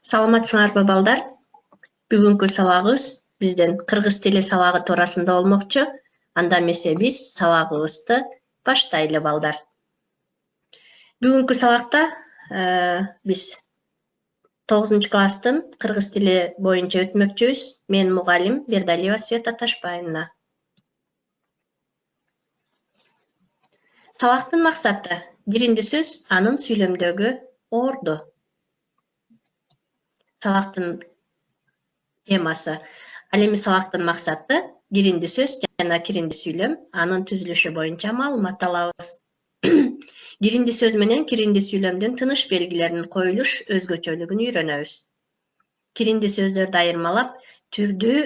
Саламатсыңарбы балдар? Бүгүнкү сабагыбыз бизден кыргыз тили сабагы туурасында болмокчу. Анда эмесе биз сабагыбызды баштайлы балдар. Бүгүнкү сабакта биз 9-класстын кыргыз тили боюнча өтмөкчүбүз. Мен мугалим Бердалиева Света Ташпайына. Сабактын максаты биринчи сөз анын сүйлөмдөгү орду. Сабактын темасы. Ал эми сабактын максаты биринчи сөз жана киринчи сүйлөм, анын түзүлүшү боюнча маалымат алабыз. Биринчи сөз менен киринчи сүйлөмдүн тыныш белгилеринин коюлуш өзгөчөлүгүн үйрөнөбүз. Киринчи сөздөрдү айырмалап, түрдүү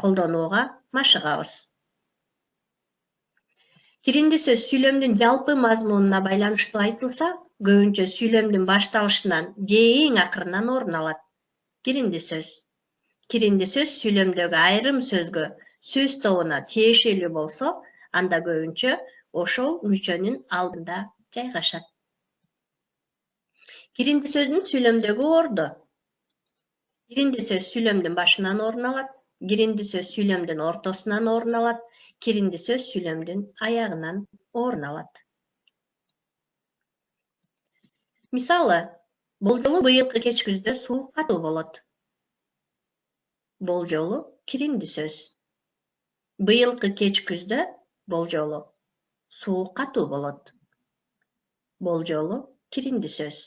колдонууга машыгабыз. Киринчи сөз сүйлөмдүн жалпы мазмунуна байланыштуу айтылса, көбүнчө сүйлөмдүн башталышынан же эң акырынан орун алат. Киринчи сөз. Киринчи сөз сүйлөмдөгү айрым сөзгө, сөз тобуна тиешелүү болсо, анда көбүнчө ошол мүчөнүн алдында жайгашат. Киринчи сөздүн сүйлөмдөгү орду. Киринчи сөз сүйлөмдүн башынан орун алат, киринчи сөз сүйлөмдүн ортосунан орун алат, киринчи сөз сүйлөмдүн аягынан орун алат. Мисалы, бул жолу быйылкы кеч күздө суук катуу болот. Бул жолу киринчи сөз. Быйылкы кеч күздө бул жолу суук катуу болот. Бул жолу киринчи сөз.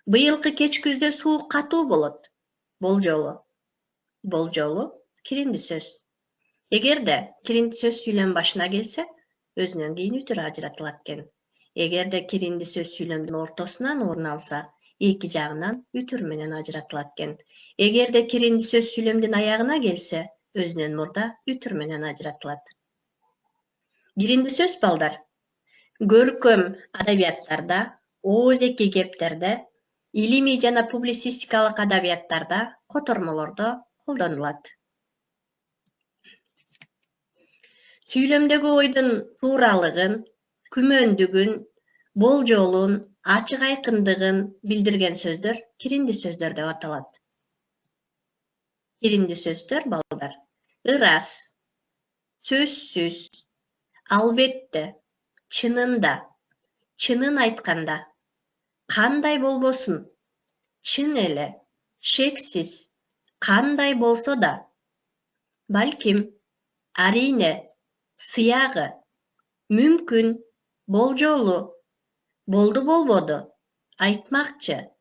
Быйылкы кеч күздө суук катуу болот. Бул жолу киринчи сөз. Эгерде киринчи сөз сүйлөм башына келсе, өзүнөн кийин үтүр ажыратылат экен. Эгерде киринчи сөз сүйлөмдүн ортосунан орун алса, эки жагынан үтүр менен ажыратылат экен. Эгерде киринчи сөз сүйлөмдүн аягына келсе, өзүнөн мурда үтүр менен ажыратылат. Биринчи сөз балдар. Көркөм адабияттарда, оозеки кептерде, илимий жана публицистикалык адабияттарда, котормолордо колдонулат. Сүйлөмдөгү ойдун тууралыгын, күмөндүгүн, болжолун, ачык айкындыгын билдирген сөздөр киринчи сөздөр деп аталат. Киринчи сөздөр балдар. Ырас, сөзсүз, албетте, чынында, чынын айтканда, кандай болбосун, чын эле, шексиз, кандай болсо да, балким, арине, сыягы, мүмкүн, болжолу, болду болбоду, айтмакчы,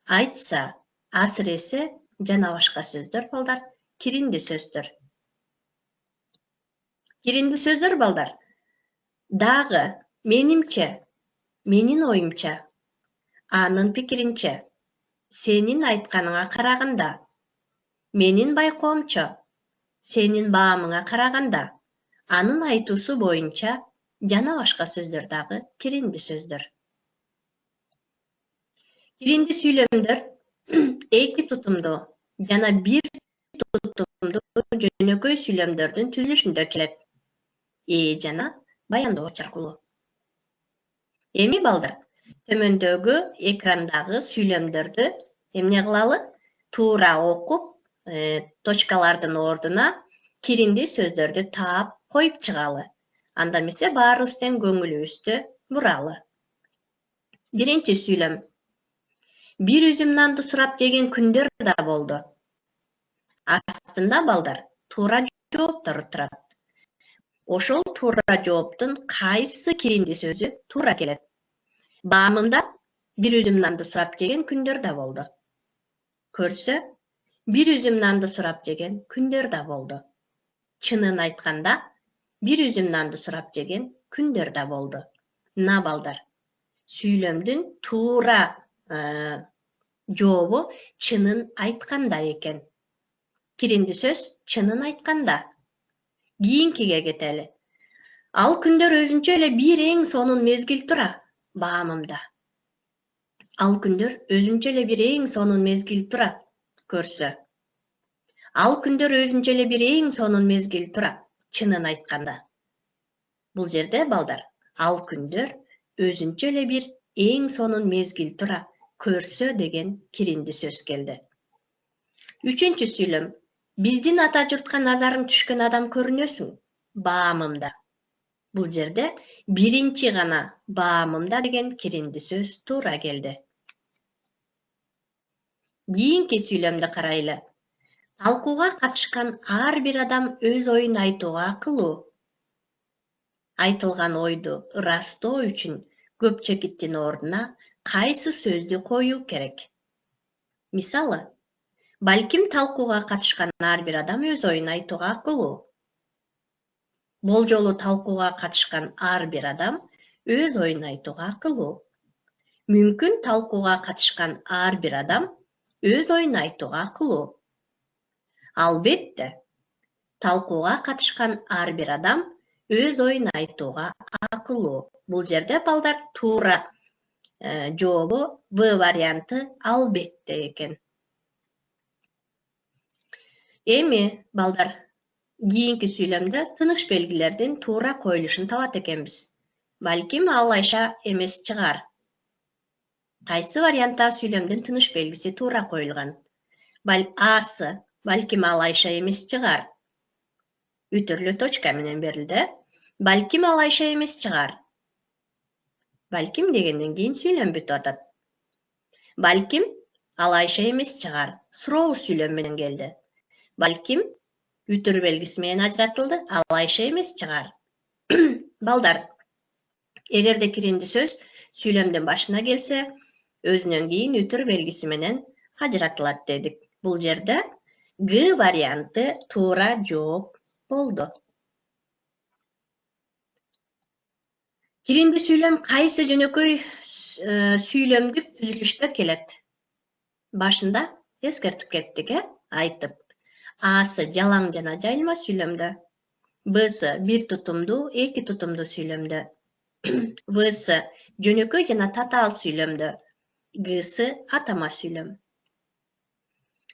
айтса, асыресе жана башка сөздөр балдар киринчи сөздөр. Киринчи сөздөр балдар. Дагы, менимче, менин оюмча, анын пикиринче, сенин айтканыңа караганда, менин байкоомчо, сенин баамыңа караганда, анын айтуусу боюнча жана башка сөздөр дагы киринчи сөздөр. Киринчи сүйлөмдөр эки тутумдуу жана бир тутумдуу жөнөкөй сүйлөмдөрдүн түзүлүшүндө келет. Жана баяндоо аркылуу. Эми балдар, төмөндөгү экрандагы сүйлөмдөрдү эмне кылалы? Туура окуп, точкалардын ордуна киринчи сөздөрдү таап коюп чыгалы. Анда эмесе баарыбыз тең көңүлүбүздү буралы. Биринчи сүйлөм. Бир үзүм нанды сурап жеген күндөр да болду. Астында балдар туура жооптор турат. Ошол туура жооптун кайсы киринчи сөзү туура келет? Баамымда бир үзүм нанды сурап жеген күндөр да болду. Көрсө, бир үзүм нанды сурап жеген күндөр да болду. Чынын айтканда, бир үзүм нанды сурап жеген күндөр да болду. Мына балдар, сүйлөмдүн туура жообу чынын айтканда экен. Киринчи сөз чынын айтканда. Кийинкиге кетели. Ал күндөр өзүнчө эле бир эң сонун мезгил тура баамымда. Ал күндөр өзүнчө эле бир эң сонун мезгил тура. Көрсө. Ал күндөр өзүнчө эле бир эң сонун мезгил тура чынын айтканда. Бул жерде балдар, ал күндөр өзүнчө эле бир эң сонун мезгил тура көрсө деген киринди сөз келди. Үчүнчү сүйлөм. Биздин ата журтка назарың түшкөн адам көрүнөсүң. Баамымда. Бул жерде биринчи гана баамымда деген киринди сөз туура келди. Кийинки сүйлөмдү карайлы. Талкууга катышкан ар бир адам өз оюн айтууга акылуу. Айтылган ойду ырастоо үчүн көп чекиттин ордуна кайсы сөздү коюу керек? Мисалы, балким талкууга катышкан ар бир адам өз оюн айтууга акылуу. Болжолу талкууга катышкан ар бир адам өз оюн айтууга акылуу. Мүмкүн талкууга катышкан ар бир адам өз оюн айтууга акылуу. Албетте, талкууга катышкан ар бир адам өз оюн айтууга акылуу. Бул жерде балдар туура жообу В варианты албетте экен. Эми балдар кийинки сүйлөмдө тыныш белгилердин туура коюлушун табат экенбиз. Балким ал Айша эмес чыгар. Кайсы вариантта сүйлөмдүн тыныш белгиси туура коюлган? Асы, балким ал Айша эмес чыгар. Үтүрлүү точка менен берилди. Балким ал Айша эмес чыгар. Балким дегенден кийин сүйлөм бүтүп атат. Балким ал Айша эмес чыгар. Суроолуу сүйлөм менен келди. Балким үтүр белгиси менен ажыратылды. Ал Айша эмес чыгар. Балдар, эгерде киринди сөз сүйлөмдүн башына келсе, өзүнөн кийин үтүр белгиси менен ажыратылат дедик. Бул жерде Г варианты туура жооп болду. Киринди сүйлөм кайсы жөнөкөй сүйлөмдүк түзүлүштө келет? Башында эскертип кеттик, айтып. Асы жалаң жана жайылма сүйлөмдө. Б'сы бир тутумдуу, эки тутумдуу сүйлөмдө. В'сы жөнөкөй жана татаал сүйлөмдө. Г'сы атама сүйлөм.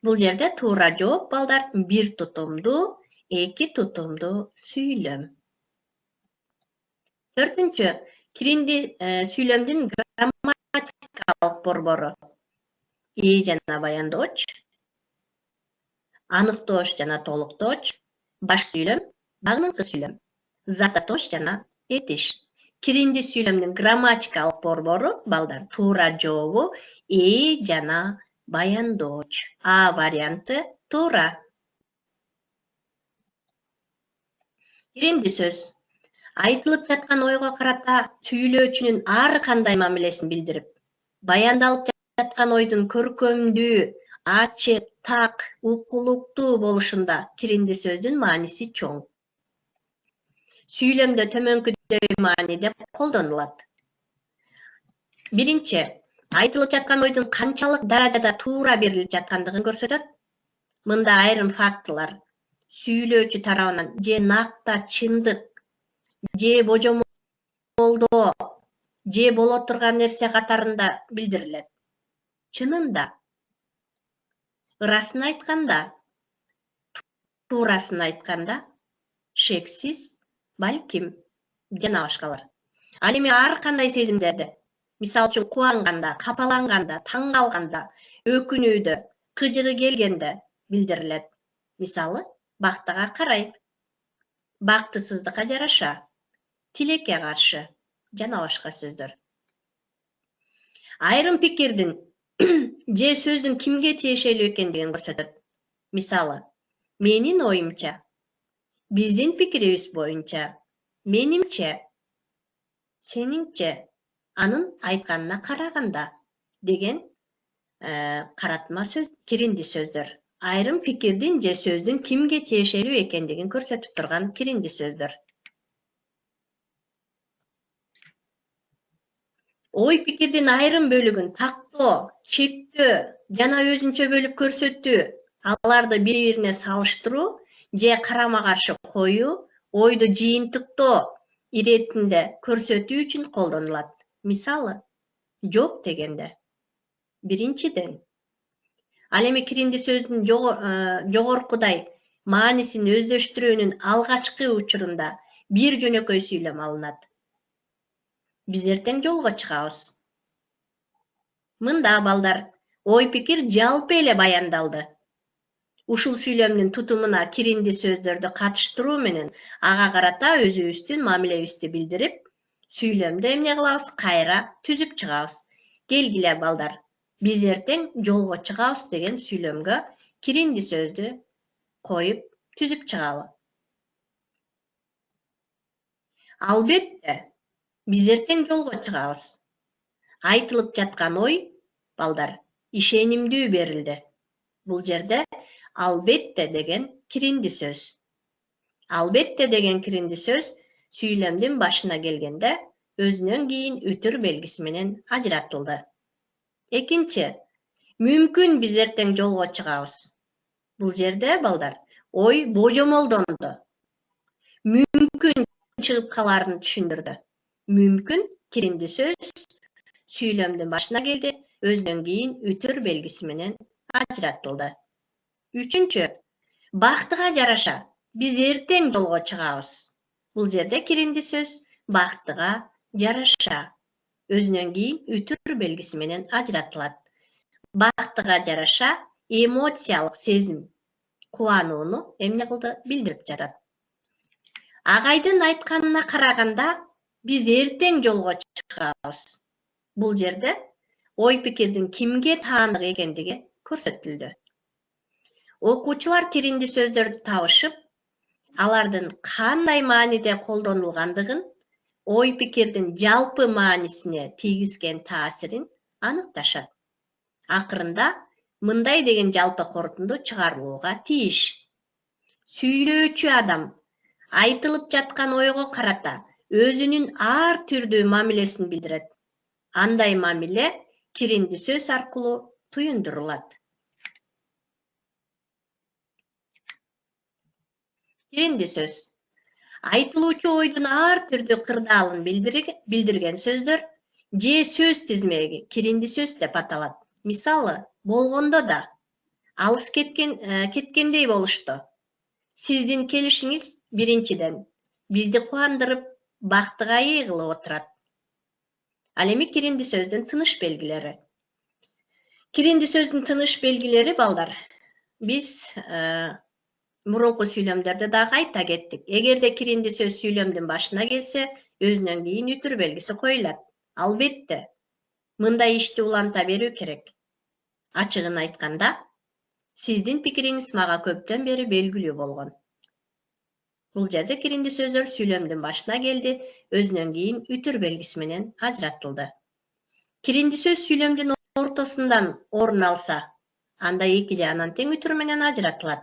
Бул жерде туура жооп балдар бир тутумдуу, эки тутумдуу сүйлөм. Төртүнчү, киринди сүйлөмдүн грамматикалык борбору. Жана баяндооч, аныктооч жана толуктооч, баш сүйлөм, багыныңкы сүйлөм, зататош жана этиш. Киринди сүйлөмдүн грамматикалык борбору балдар туура жообу жана баяндооч. А варианты туура. Киринди сөз. Айтылып жаткан ойго карата сүйлөөчүнүн ар кандай мамилесин билдирип, баяндалып жаткан ойдун көркөмдүү, ачык, так, укулуктуу болушунда киринди сөздүн мааниси чоң. Сүйлөмдө төмөнкүдөй мааниде колдонулат. Биринчи, айтылып жаткан ойдун канчалык даражада туура берилип жаткандыгын көрсөтөт. Мында айрым фактылар сүйлөөчү тарабынан же накта чындык, же божомолдоо, же боло турган нерсе катарында билдирилет. Чынында, ырасын айтканда, туурасын айтканда, шексиз, балким, жана башкалар. Ал эми ар кандай сезимдерди, мисалы үчүн кубанганда, капаланганда, таң калганда, өкүнүүдө, кыжыры келгенде билдирилет. Мисалы, бактыга карай, бактысыздыкка жараша, тилекке каршы жана башка сөздөр. Айрым пикирдин же сөздүн кимге тиешелүү экендигин көрсөтөт. Мисалы, менин оюмча, биздин пикирибиз боюнча, менимче, сениңче, анын айтканына караганда деген каратма сөз, киринди сөздөр. Айрым пикирдин же сөздүн кимге тиешелүү экендигин көрсөтүп турган киринди сөздөр. Ой пикирдин айрым бөлүгүн тактоо, чектөө жана өзүнчө бөлүп көрсөтүү, аларды бири-бирине салыштыруу же карама-каршы коюу, ойду жыйынтыктоо иретинде көрсөтүү үчүн колдонулат. Мисалы, жок дегенде. Биринчиден, ал эми киринди сөздүн жогоркудай маанисин өздөштүрүүнүн алгачкы учурунда бир жөнөкөй сүйлөм алынат. Биз эртең жолго чыгабыз. Мында балдар, ой пикир жалпы эле баяндалды. Ушул сүйлөмдүн тутумуна киринди сөздөрдү катыштыруу менен ага карата өзүбүздүн мамилебизди билдирип, сүйлөмдү эмне кылабыз? Кайра түзүп чыгабыз. Келгиле балдар, биз эртең жолго чыгабыз деген сүйлөмгө киринди сөздү коюп түзүп чыгалы. Албетте, биз эртең жолго чыгабыз. Айтылып жаткан ой, балдар, ишенимдүү берилди. Бул жерде албетте деген киринди сөз. Албетте деген киринди сөз сүйлөмдүн башына келгенде өзүнөн кийин үтүр белгиси менен ажыратылды. Экинчи, мүмкүн биз эртең жолго чыгабыз. Бул жерде балдар ой божомолдонду. Мүмкүн чыгып каларын түшүндүрдү. Мүмкүн киринди сөз сүйлөмдүн башына келди, өзүнөн кийин үтүр белгиси менен ажыратылды. Үчүнчү, бактыга жараша биз эртең жолго чыгабыз. Бул жерде киринди сөз бактыга жараша өзүнөн кийин үтүр белгиси менен ажыратылат. Бактыга жараша эмоциялык сезим, кубанууну эмне кылды? Билдирип жатат. Агайдын айтканына караганда биз эртең жолго чыгабыз. Бул жерде ой пикирдин кимге таандык экендиги көрсөтүлдү. Окуучулар киринди сөздөрдү табышып, алардын кандай мааниде колдонулгандыгын, ой пикирдин жалпы маанисине тийгизген таасирин аныкташат. Акырында мындай деген жалпы корутунду чыгарылууга тийиш. Сүйлөөчү адам айтылып жаткан ойго карата өзүнүн ар түрдүү мамилесин билдирет. Андай мамиле киринди сөз аркылуу туюндурулат. Киринди сөз. Айтылуучу ойдун ар түрдүү кырдаалын билдирген сөздөр же сөз тизмеги киринди сөз деп аталат. Мисалы, болгондо да, алыс кеткендей болушту. Сиздин келишиңиз биринчиден бизди кубандырып, бактыга ээ кылып отурат. Ал эми киринди сөздүн тыныш белгилери. Киринди сөздүн тыныш белгилери балдар. Биз мурунку сүйлөмдөрдө дагы айта кеттик. Эгерде киринди сөз сүйлөмдүн башына келсе, өзүнөн кийин үтүр белгиси коюлат. Албетте, мындай ишти уланта берүү керек. Ачыгын айтканда, сиздин пикириңиз мага көптөн бери белгилүү болгон. Бул жерде киринди сөздөр сүйлөмдүн башына келди, өзүнөн кийин үтүр белгиси менен ажыратылды. Киринди сөз сүйлөмдүн ортосундан орун алса, анда эки жагынан тең үтүр менен ажыратылат.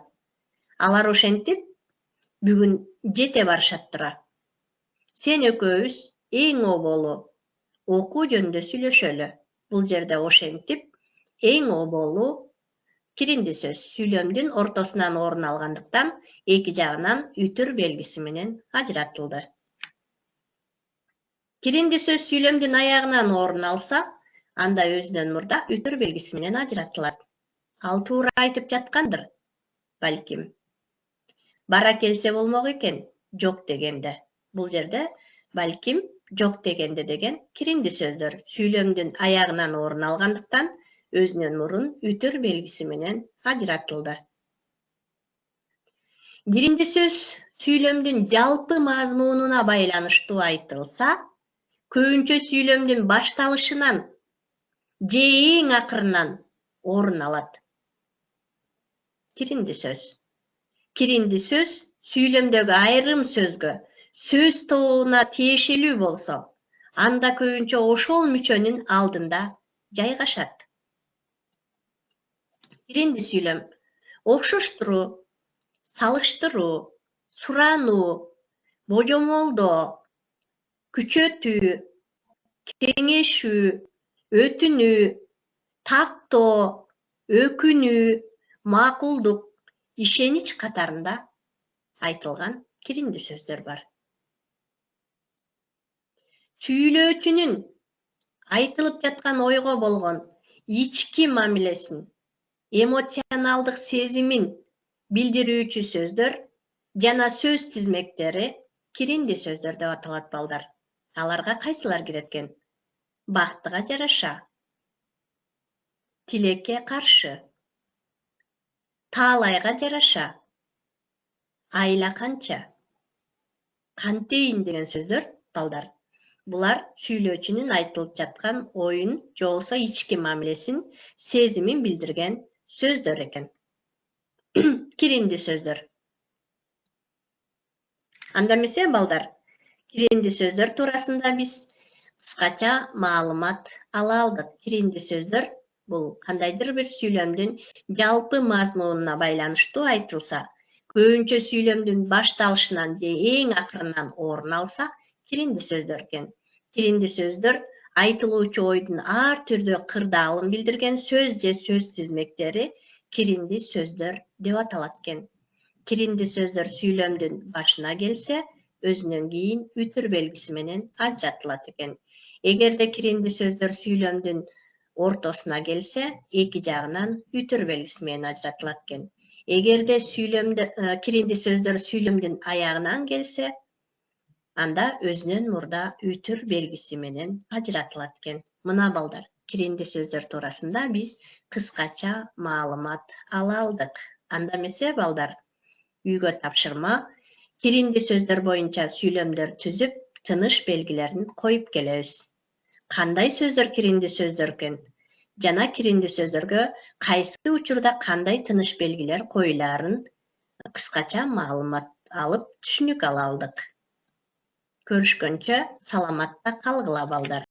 Алар ошентип бүгүн жете барышат тура. Сен экөөбүз эң оболу окуу жөнүндө сүйлөшөлү. Бул жерде ошентип эң оболу киринди сөз сүйлөмдүн ортосунан орун алгандыктан эки жагынан үтүр белгиси менен ажыратылды. Киринди сөз сүйлөмдүн аягынан орун алса, анда өзүнөн мурда үтүр белгиси менен ажыратылат. Ал туура айтып жаткандыр, балким. Бара келсе болмок экен, жок дегенде. Бул жерде балким, жок дегенде деген киринди сөздөр сүйлөмдүн аягынан орун алгандыктан өзүнөн мурун үтүр белгиси менен ажыратылды. Киринди сөз сүйлөмдүн жалпы мазмунуна байланыштуу айтылса, көбүнчө сүйлөмдүн башталышынан же эң акырынан орун алат. Киринди сөз. Киринди сөз сүйлөмдөгү айрым сөзгө, сөз тобуна тиешелүү болсо, анда көбүнчө ошол мүчөнүн алдында жайгашат. Киринди сүйлөм окшоштуруу, салыштыруу, сурануу, божомолдоо, күчөтүү, кеңешүү, өтүнүү, тактоо, өкүнүү, макулдук, ишенич катарында айтылган киринди сөздөр бар. Сүйлөөчүнүн айтылып жаткан ойго болгон ички мамилесин, эмоционалдык сезимин билдирүүчү сөздөр жана сөз тизмектери киринди сөздөр деп аталат балдар. Аларга кайсылар кирет экен? Бактыга жараша тилекке каршы, таалайга жараша, айла канча, кантейин деген сөздөр балдар. Булар сүйлөөчүнүн айтылып жаткан оюн же болбосо ички мамилесин, сезимин билдирген сөздөр экен. Киринди сөздөр. Анда эмесе балдар, киринди сөздөр туурасында биз кыскача маалымат ала алдык. Киринди сөздөр бул кандайдыр бир сүйлөмдүн жалпы мазмунуна байланыштуу айтылса, көбүнчө сүйлөмдүн башталышынан же эң акырынан орун алса, киринди сөздөр экен. Киринди сөздөр айтылуучу ойдун ар түрдүү кырдаалын билдирген сөз же сөз тизмектери киринди сөздөр деп аталат экен. Киринди сөздөр сүйлөмдүн башына келсе, өзүнөн кийин үтүр белгиси менен ажыратылат экен. Эгерде киринди сөздөр сүйлөмдүн ортосуна келсе, эки жагынан үтүр белгиси менен ажыратылат экен. Эгерде киринди сөздөр сүйлөмдүн аягынан келсе, анда өзүнөн мурда үтүр белгиси менен ажыратылат экен. Мына балдар, киринди сөздөр туурасында биз кыскача маалымат ала алдык. Анда эмесе балдар, үйгө тапшырма, киринди сөздөр боюнча сүйлөмдөр түзүп, тыныш белгилерин коюп келебиз. Кандай сөздөр киринди сөздөр экен? Жана киринди сөздөргө кайсы учурда кандай тыныш белгилер коюлаарын кыскача маалымат алып, түшүнүк ала алдык. Көрүшкөнчө саламатта калгыла балдар.